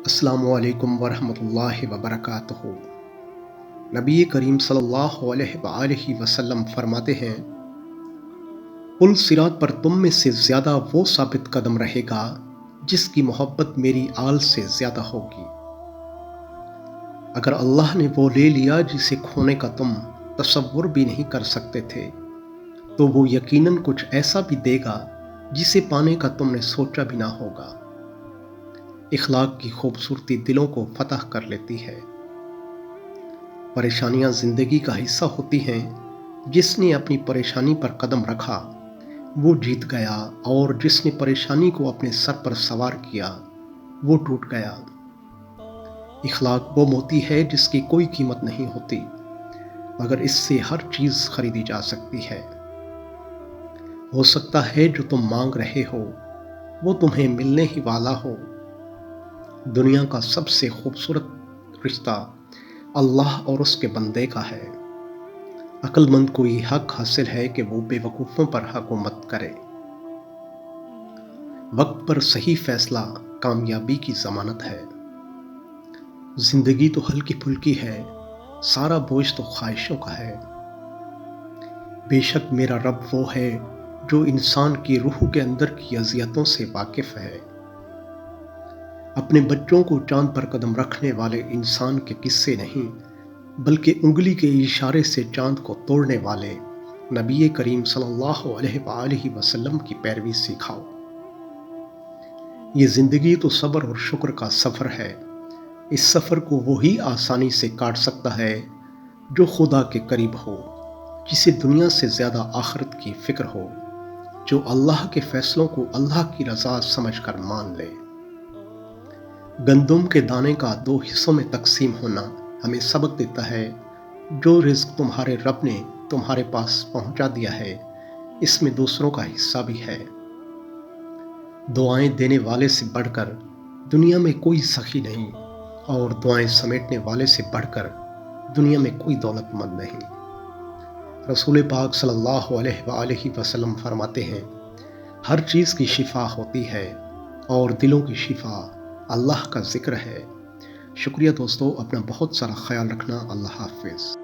السلام علیکم ورحمۃ اللہ وبرکاتہ۔ نبی کریم صلی اللہ علیہ وآلہ وسلم فرماتے ہیں، پل صراط پر تم میں سے زیادہ وہ ثابت قدم رہے گا جس کی محبت میری آل سے زیادہ ہوگی۔ اگر اللہ نے وہ لے لیا جسے کھونے کا تم تصور بھی نہیں کر سکتے تھے، تو وہ یقیناً کچھ ایسا بھی دے گا جسے پانے کا تم نے سوچا بھی نہ ہوگا۔ اخلاق کی خوبصورتی دلوں کو فتح کر لیتی ہے۔ پریشانیاں زندگی کا حصہ ہوتی ہیں، جس نے اپنی پریشانی پر قدم رکھا وہ جیت گیا، اور جس نے پریشانی کو اپنے سر پر سوار کیا وہ ٹوٹ گیا۔ اخلاق وہ موتی ہے جس کی کوئی قیمت نہیں ہوتی، مگر اس سے ہر چیز خریدی جا سکتی ہے۔ ہو سکتا ہے جو تم مانگ رہے ہو وہ تمہیں ملنے ہی والا ہو۔ دنیا کا سب سے خوبصورت رشتہ اللہ اور اس کے بندے کا ہے۔ عقل مند کو یہ حق حاصل ہے کہ وہ بے وقوفوں پر حکومت کرے۔ وقت پر صحیح فیصلہ کامیابی کی ضمانت ہے۔ زندگی تو ہلکی پھلکی ہے، سارا بوجھ تو خواہشوں کا ہے۔ بے شک میرا رب وہ ہے جو انسان کی روح کے اندر کی اذیتوں سے واقف ہے۔ اپنے بچوں کو چاند پر قدم رکھنے والے انسان کے قصے نہیں، بلکہ انگلی کے اشارے سے چاند کو توڑنے والے نبی کریم صلی اللہ علیہ وآلہ وسلم کی پیروی سکھاؤ۔ یہ زندگی تو صبر اور شکر کا سفر ہے۔ اس سفر کو وہی آسانی سے کاٹ سکتا ہے جو خدا کے قریب ہو، جسے دنیا سے زیادہ آخرت کی فکر ہو، جو اللہ کے فیصلوں کو اللہ کی رضا سمجھ کر مان لے۔ گندم کے دانے کا دو حصوں میں تقسیم ہونا ہمیں سبق دیتا ہے، جو رزق تمہارے رب نے تمہارے پاس پہنچا دیا ہے، اس میں دوسروں کا حصہ بھی ہے۔ دعائیں دینے والے سے بڑھ کر دنیا میں کوئی سخی نہیں، اور دعائیں سمیٹنے والے سے بڑھ کر دنیا میں کوئی دولت مند نہیں۔ رسول پاک صلی اللہ علیہ وآلہ وسلم فرماتے ہیں، ہر چیز کی شفا ہوتی ہے، اور دلوں کی شفا اللہ کا ذکر ہے۔ شکریہ دوستو، اپنا بہت سارا خیال رکھنا۔ اللہ حافظ۔